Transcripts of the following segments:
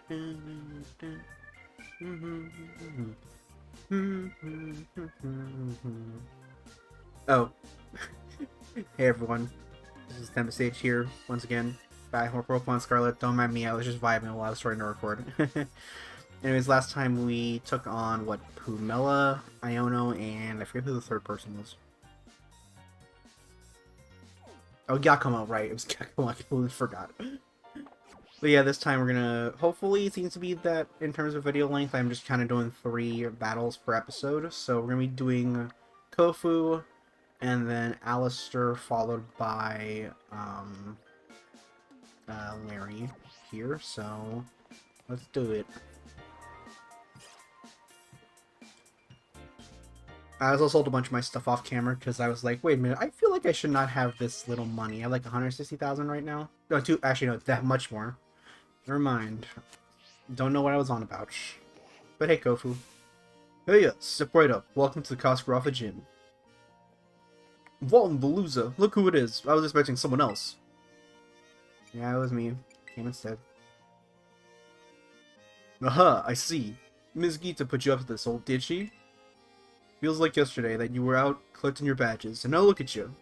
Oh, hey everyone, this is thematic here once again by Pokemon Scarlet. Don't mind me, I was just vibing while I was trying to record. Anyways, last time we took on what, Pumela, Iono, and I forget who the third person was. Oh, Giacomo, right? It was Giacomo. I completely forgot. But yeah, this time we're gonna, hopefully it seems to be that in terms of video length, I'm just kind of doing 3 battles per episode. So we're gonna be doing Kofu, and then Alistair, followed by Larry here. So let's do it. I also sold a bunch of my stuff off camera because I was like, wait a minute, I feel like I should not have this little money. I have like 160,000 right now. No, actually, no, that much more. Never mind. Don't know what I was on about. But hey, Kofu. Hey, step right up. Welcome to the Cosgraffa Gym. Vault and Veluza, look who it is. I was expecting someone else. Yeah, it was me. Came instead. Aha, I see. Ms. Gita put you up to this, did she? Feels like yesterday that you were out collecting your badges, and now look at you.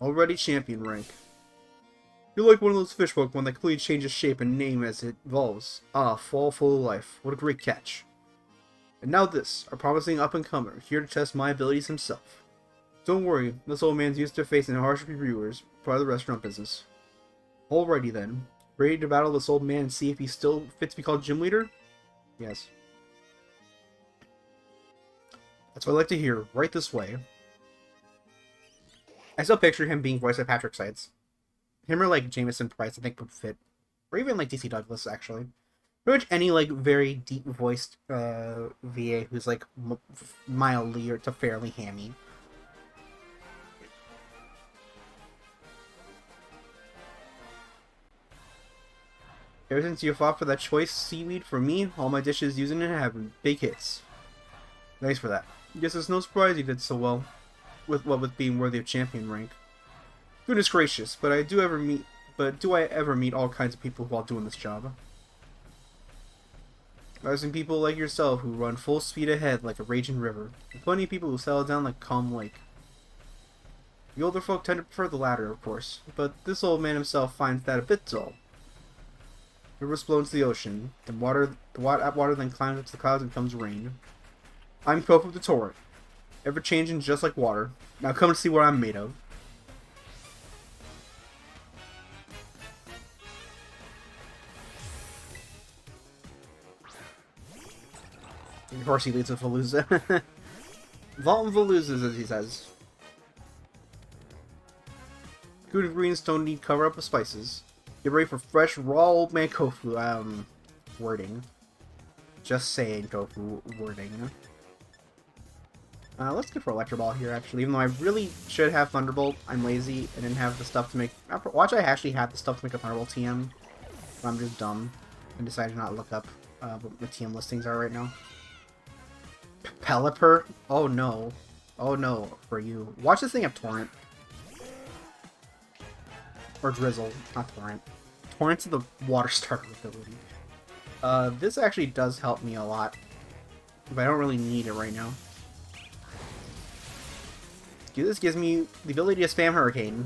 Already champion rank. You're like one of those fish Pokemon that completely changes shape and name as it evolves. Ah, fall full of life. What a great catch. And now this, a promising up-and-comer, here to test my abilities himself. Don't worry, this old man's used to facing harsh reviewers, part of the restaurant business. Alrighty then. Ready to battle this old man and see if he still fits to be called gym leader? Yes. That's what I like to hear. Right this way. I still picture him being voiced by Patrick Seitz. Him or like Jameson Price, I think would fit. Or even like DC Douglas, actually. Pretty much any like very deep voiced VA who's like mildly or to fairly hammy. Ever since you fought for that choice seaweed for me, all my dishes using it have been big hits. Thanks for that. Guess it's no surprise you did so well with being worthy of champion rank. Goodness gracious, but do I ever meet all kinds of people while doing this job? I've seen people like yourself who run full speed ahead like a raging river, and plenty of people who settle down like a calm lake. The older folk tend to prefer the latter, of course, but this old man himself finds that a bit dull. Rivers flow into the ocean, then water then climbs up to the clouds and becomes rain. I'm Kofu the Torrent, ever-changing just like water. Now come and see what I'm made of. Of course he leads with Veluza. Vault and Veluza, as he says. Good ingredients don't need cover-up with spices. Get ready for fresh, raw old man Kofu, wording. Just saying, Kofu, wording. Let's go for Electro Ball here, actually, even though I really should have Thunderbolt. I'm lazy, I didn't have the stuff to make... Watch, I actually had the stuff to make a Thunderbolt TM. But I'm just dumb, and decided to not look up what the TM listings are right now. Pelipper? Oh no. Oh no, for you. Watch this thing have Torrent. Or Drizzle, not Torrent. Torrent's the Water Starter ability. This actually does help me a lot, but I don't really need it right now. This gives me the ability to spam Hurricane.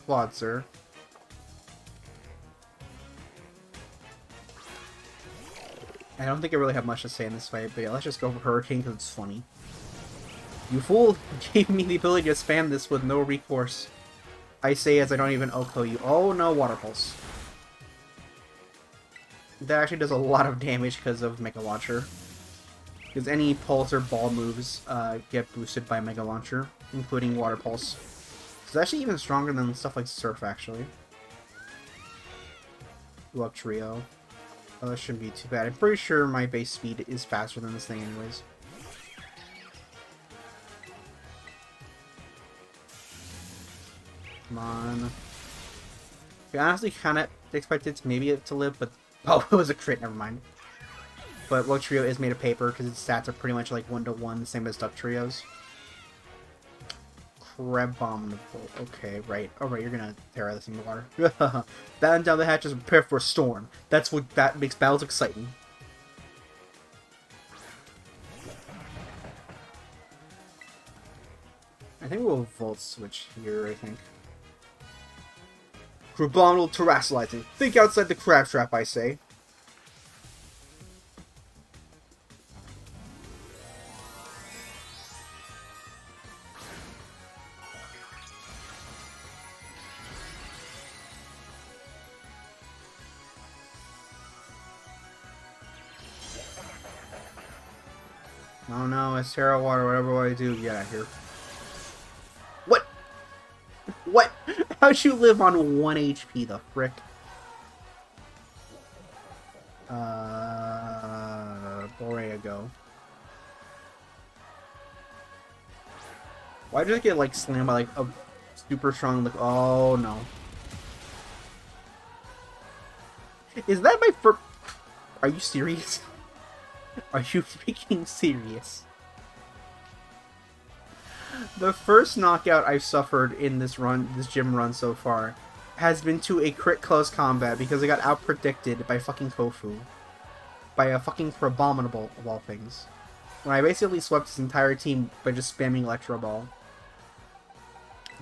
Flawed, sir. I don't think I really have much to say in this fight, but yeah, let's just go for Hurricane because it's funny. You fool gave me the ability to spam this with no recourse. I say as I don't even OHKO you. Oh no, Water Pulse. That actually does a lot of damage because of Mega Launcher. Because any Pulse or Ball moves get boosted by Mega Launcher, including Water Pulse. It's actually even stronger than stuff like Surf, actually. Luck Trio. Oh, that shouldn't be too bad. I'm pretty sure my base speed is faster than this thing anyways. Come on. I honestly kind of expected maybe to live, but... Oh, it was a crit, never mind. But Luck Trio is made of paper, because its stats are pretty much like 1-to-1, same as Duck Trios. Crebominable. Okay, right. Alright, you're gonna tear this in the water. Batten down the hatches and prepare for a storm. That's what that makes battles exciting. I think we'll Volt Switch here, I think. Crabominal Terrasolizing. Think outside the crab trap, I say. Oh no, it's Terra Water, whatever I do, get out of here. What? What? How'd you live on 1 HP, the frick? Borea go. Why'd you get, like, slammed by, like, a super strong, like, oh no. Is that my first... Are you serious? Are you freaking serious? The first knockout I've suffered in this gym run so far, has been to a crit close combat because I got out-predicted by fucking Kofu. By a fucking Crabominable, of all things. When I basically swept his entire team by just spamming Electro Ball.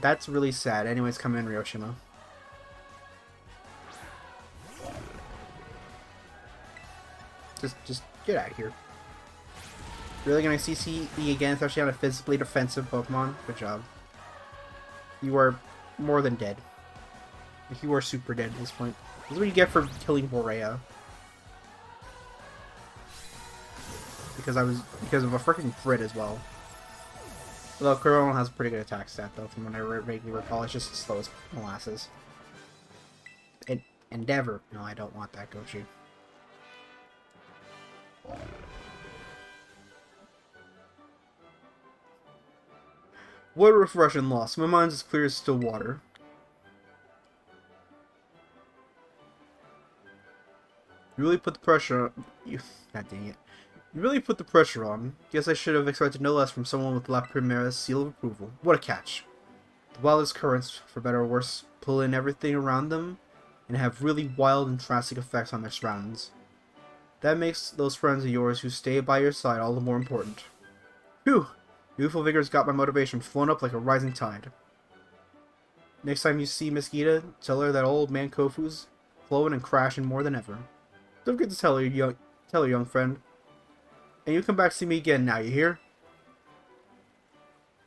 That's really sad. Anyways, come in, Ryoshima. Just get out of here. Really gonna CC again, especially on a physically defensive Pokemon? Good job. You are more than dead. You are super dead at this point. This is what you get for killing Borea. Because of a freaking crit as well. Although Corona has a pretty good attack stat though, from what I vaguely recall. It's just as slow as molasses. Endeavor. No, I don't want that, Gochi. What a refreshing loss. My mind's as clear as still water. You really put the pressure on... God dang it. You really put the pressure on. Guess I should have expected no less from someone with La Primera's seal of approval. What a catch. The wildest currents, for better or worse, pull in everything around them and have really wild and drastic effects on their surroundings. That makes those friends of yours who stay by your side all the more important. Phew! Youthful vigor's got my motivation flown up like a rising tide. Next time you see Miss Gita, tell her that old man Kofu's flowing and crashing more than ever. Don't forget to tell her, young friend. And you come back to see me again now, you hear?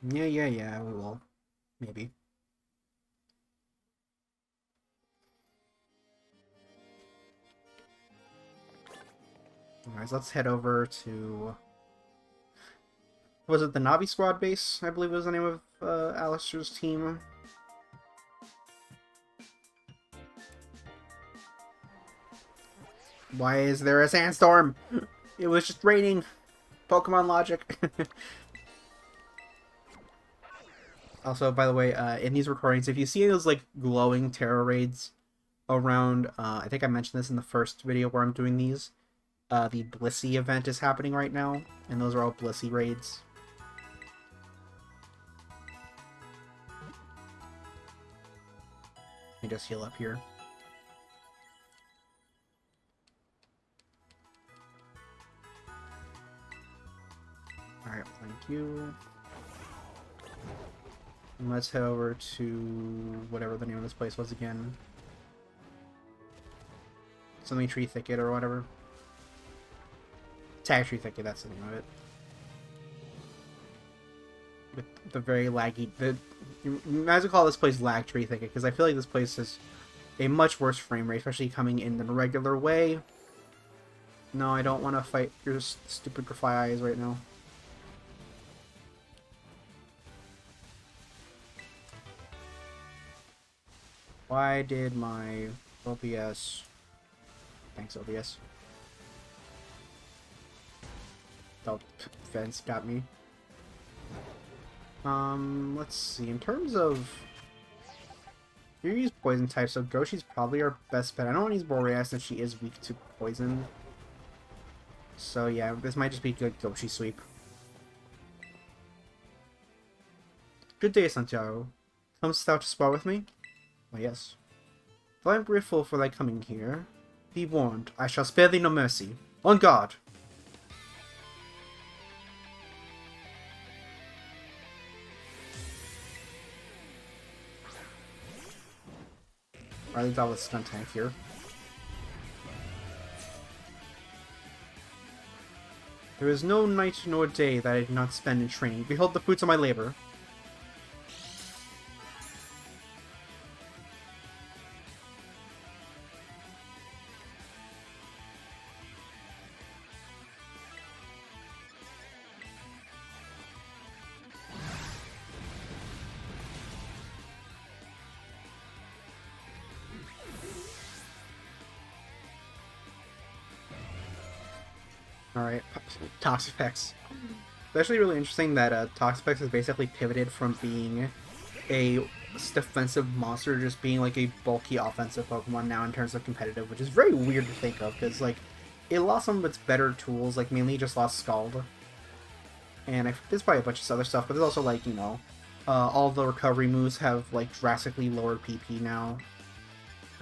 Yeah, we will. Maybe. Alright, so let's head over to... Was it the Navi Squad base? I believe was the name of Alistair's team. Why is there a sandstorm? It was just raining. Pokemon logic. Also, by the way, in these recordings, if you see those like glowing Terra raids around, I think I mentioned this in the first video where I'm doing these. The Blissey event is happening right now, and those are all Blissey raids. Let me just heal up here. Alright, thank you. And let's head over to whatever the name of this place was again. Something Tree Thicket or whatever. Tag Tree Thicket, that's the name of it. With the very laggy... You might as well call this place Lag Tree Thicket, because I feel like this place is a much worse frame rate, especially coming in the regular way. No, I don't want to fight your stupid Grafai eyes right now. Why did my OBS... Thanks, OBS. Oh, fence got me. Let's see. In terms of... You use poison type, so Goshi's probably our best bet. I don't want to use Boreas since she is weak to poison. So yeah, this might just be good Goshi sweep. Good day, Santiago. Comest thou to spar with me? Why, yes. Though I am grateful for thy coming here, be warned, I shall spare thee no mercy. On guard! Or at least I was stun tank here. There is no night nor day that I do not spend in training. Behold the fruits of my labor. Alright, Toxapex. It's actually really interesting that Toxapex has basically pivoted from being a defensive monster to just being like a bulky offensive Pokemon now in terms of competitive, which is very weird to think of, because like, it lost some of its better tools, like mainly just lost Scald. And there's probably a bunch of other stuff, but there's also like, you know, all the recovery moves have like drastically lowered PP now.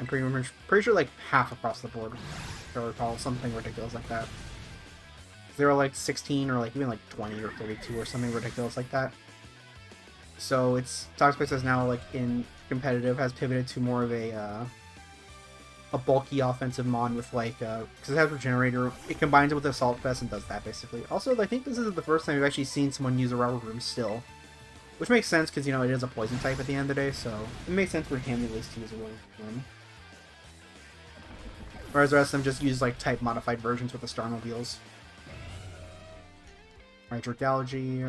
I'm pretty sure like half across the board, if I recall, something ridiculous like that. They were like 16 or like even like 20 or 32 or something ridiculous like that. So it's Toxapex is now like in competitive has pivoted to more of a bulky offensive mon with like because it has Regenerator, it combines it with Assault Vest and does that basically. Also, I think this is the first time we've actually seen someone use a Rubber Room still, which makes sense because you know it is a poison type at the end of the day, so it makes sense for him at least to use a Rubber Room. Whereas the rest of them just use like type modified versions with the Starmobiles. Alright, Dragology.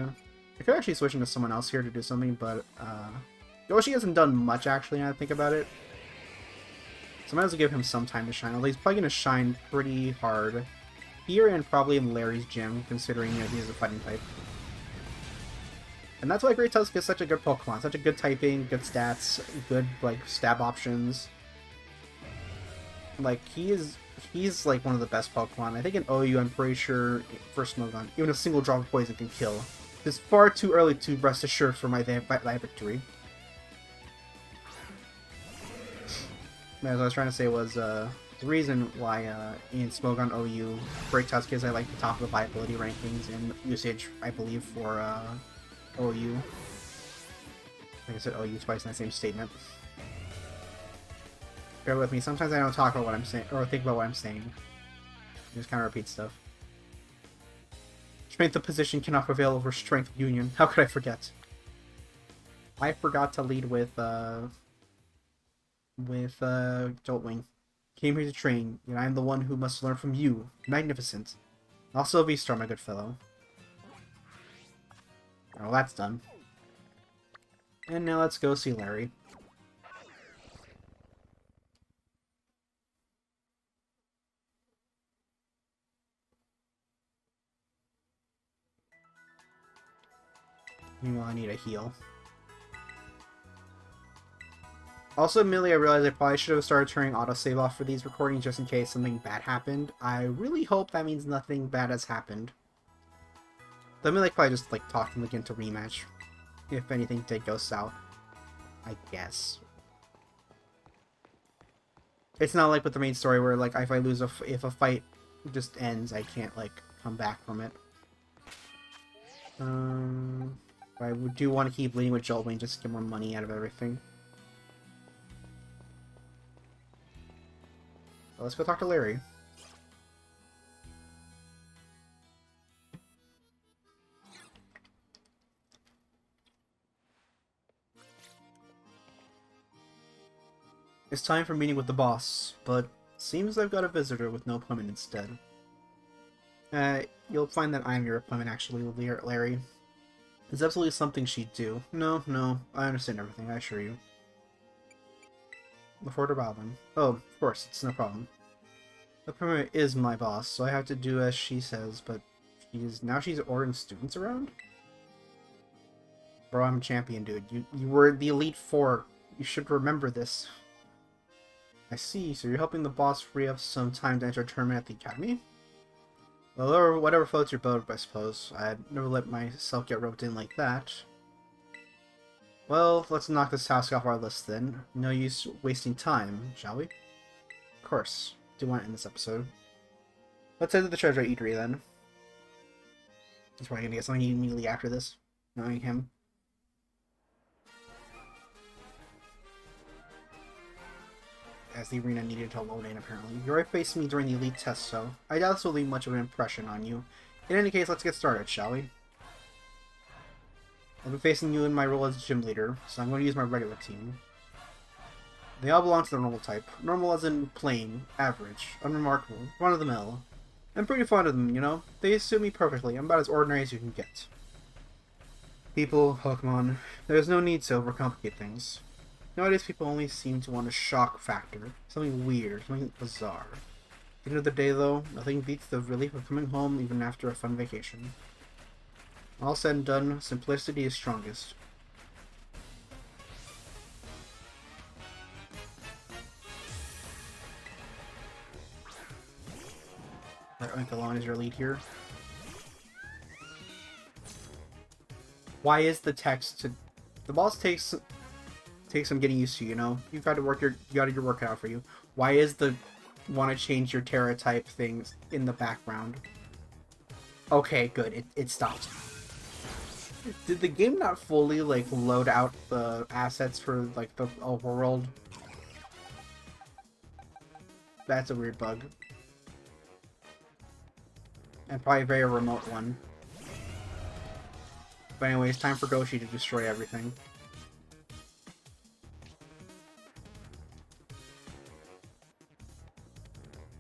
I could actually switch into someone else here to do something, but Yoshi hasn't done much actually now that I think about it. So I might as well give him some time to shine. Although he's probably going to shine pretty hard here and probably in Larry's gym, considering you know, he's a fighting type. And that's why Great Tusk is such a good Pokemon. Such a good typing, good stats, good like stab options. Like he's like one of the best Pokemon. I think in OU I'm pretty sure for Smogon, even a single drop of poison can kill. It's far too early to rest assured for my victory. As I was trying to say was the reason why in Smogon OU, Great Tusk is at like the top of the viability rankings and usage, I believe, for OU. Like I said OU twice in the same statement. Bear with me, sometimes I don't talk about what I'm saying, or think about what I'm saying. I just kind of repeat stuff. Strength of position cannot prevail over strength of union. How could I forget? I forgot to lead with Joltwing. Came here to train, and I am the one who must learn from you. Magnificent. Also a V-Star, my good fellow. Well, that's done. And now let's go see Larry. Meanwhile, I need a heal. Also, admittedly, I realized I probably should have started turning autosave off for these recordings just in case something bad happened. I really hope that means nothing bad has happened. Let me like probably just like talk them again to rematch if anything did go south. I guess. It's not like with the main story where like if I lose if a fight just ends, I can't like come back from it. I do want to keep leading with Joltwing just to get more money out of everything. Well, let's go talk to Larry. It's time for a meeting with the boss, but seems I've got a visitor with no appointment instead. You'll find that I'm your appointment actually, Larry. It's absolutely something she'd do. No, I understand everything, I assure you. Before to Robin. Oh, of course, it's no problem. The appointment is my boss, so I have to do as she says, but she's ordering students around? Bro, I'm a champion, dude. You were the Elite Four. You should remember this. I see, so you're helping the boss free up some time to enter a tournament at the academy? Well, whatever floats your boat, I suppose. I'd never let myself get roped in like that. Well, let's knock this task off our list then. No use wasting time, shall we? Of course. Do want to end this episode. Let's head to the Treasure Eatery then. He's probably gonna get something immediately after this, knowing him. As the arena needed to load in, apparently. You already faced me during the elite test, so I doubt this will leave much of an impression on you. In any case, let's get started, shall we? I'll be facing you in my role as gym leader, so I'm going to use my regular team. They all belong to the normal type. Normal as in plain, average, unremarkable, run-of-the-mill. I'm pretty fond of them, you know? They suit me perfectly. I'm about as ordinary as you can get. People, Pokemon, there's no need to overcomplicate things. Nowadays, people only seem to want a shock factor. Something weird, something bizarre. At the end of the day, though, nothing beats the relief of coming home even after a fun vacation. All said and done, simplicity is strongest. Let Oinkalon is your lead here. Why is the text to... The boss takes some getting used to, you know? You've got to work you got your work out for you. Why is the want to change your Terra type things in the background? Okay, good. It stopped. Did the game not fully, like, load out the assets for, like, the overworld? That's a weird bug. And probably a very remote one. But anyways, time for Goshi to destroy everything.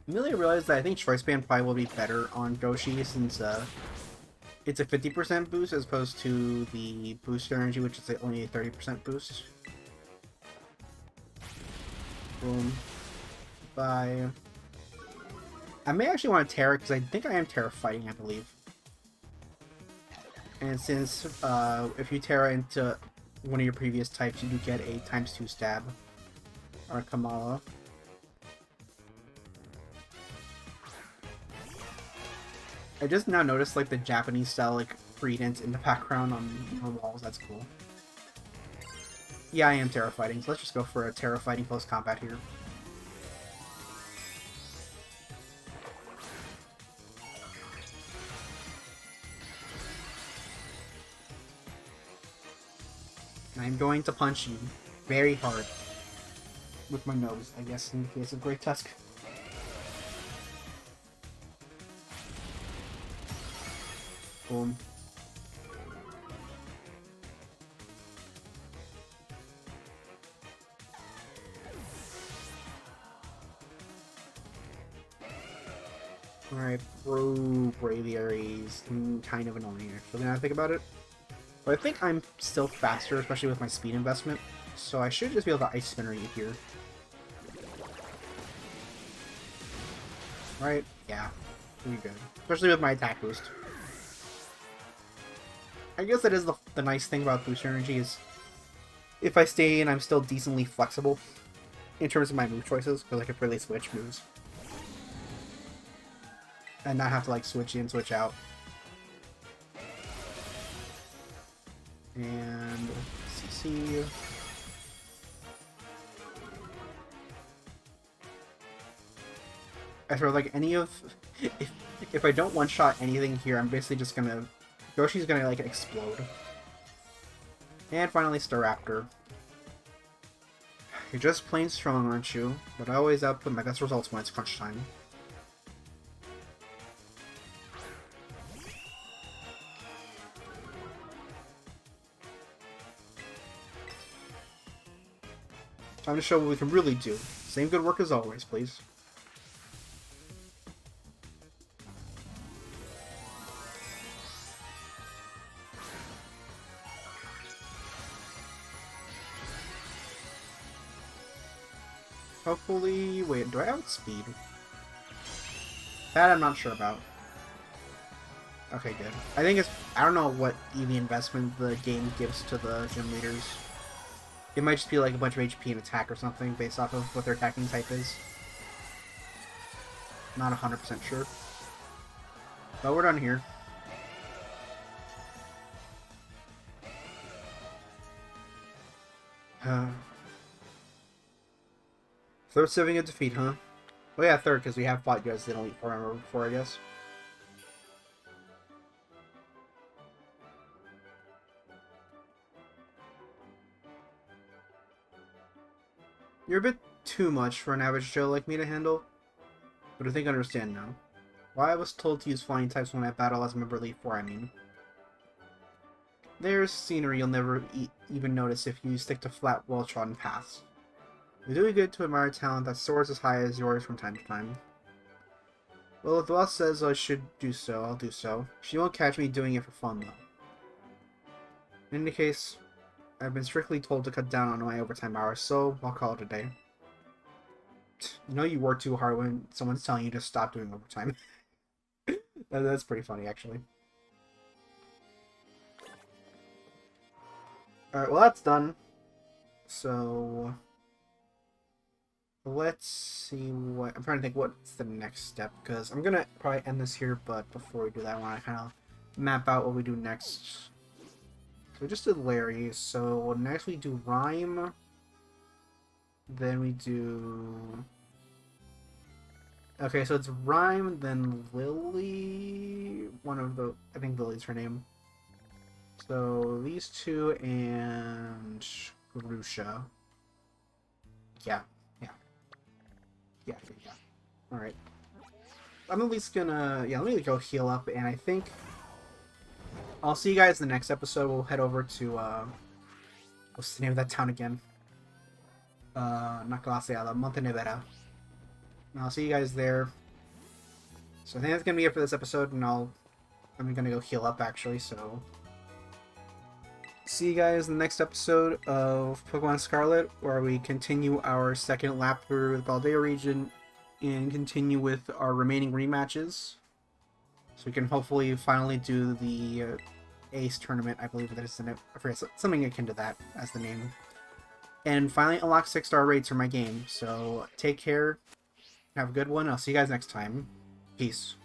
Immediately realized that I think Choice Band probably will be better on Goshi since, it's a 50% boost as opposed to the boost energy, which is only a 30% boost. Boom. Bye. I may actually want to Terra, because I think I am Terra fighting, I believe. And since, if you Terra into one of your previous types, you do get a ×2 stab. Or Kamala. I just now noticed, like, the Japanese style, like, credence in the background on the walls. That's cool. Yeah, I am Terra fighting, so let's just go for a Terra fighting close combat here. I'm going to punch you very hard with my nose, I guess, in the case of Great Tusk. Boom. Alright, Braviary is kind of annoying, actually, now I think about it. But I think I'm still faster, especially with my speed investment, so I should just be able to Ice Spinner you here. Right? Yeah, pretty good. Especially with my attack boost. I guess that is the nice thing about boost energy is if I stay in, I'm still decently flexible in terms of my move choices, because I can really switch moves. And not have to, like, switch in, switch out. And CC. I swear, like, any of... If I don't one-shot anything here, I'm basically just gonna... Yoshi's gonna, like, explode. And finally, Staraptor. You're just plain strong, aren't you? But I always output my best results when it's crunch time. Time to show what we can really do. Same good work as always, please. Hopefully... Wait, do I outspeed? That I'm not sure about. Okay, good. I think it's... I don't know what EV investment the game gives to the gym leaders. It might just be like a bunch of HP and attack or something based off of what their attacking type is. Not 100% sure. But we're done here. Third serving of defeat, huh? Oh yeah, third, because we have fought you guys in Elite Four before, I guess. You're a bit too much for an average Joe like me to handle, but I think I understand now. Why I was told to use flying types when I battle as a member of Elite Four, I mean. There's scenery you'll never even notice if you stick to flat, well-trodden paths. You're doing good to admire talent that soars as high as yours from time to time. Well, if the boss says I should do so, I'll do so. She won't catch me doing it for fun, though. In any case, I've been strictly told to cut down on my overtime hours, so I'll call it a day. You know you work too hard when someone's telling you to stop doing overtime. That's pretty funny, actually. Alright, well that's done. So... let's see what... I'm trying to think what's the next step, because I'm gonna probably end this here, but before we do that, I want to kind of map out what we do next. So we just did Larry, so next we do Rhyme, then we do... okay, so it's Rhyme, then Lily, one of the... I think Lily's her name. So these two and Grusha. Yeah. Alright. I'm at least gonna... yeah, let me go heal up, and I think... I'll see you guys in the next episode. We'll head over to, what's the name of that town again? Not Glaciada, Montenevera. And I'll see you guys there. So I think that's gonna be it for this episode, and I'm gonna go heal up, actually, so... see you guys in the next episode of Pokemon Scarlet, where we continue our second lap through the Paldea region and continue with our remaining rematches. So we can hopefully finally do the Ace tournament, I believe that is in it. I forget, something akin to that as the name. And finally unlock 6-star rates for my game. So take care, have a good one, I'll see you guys next time. Peace.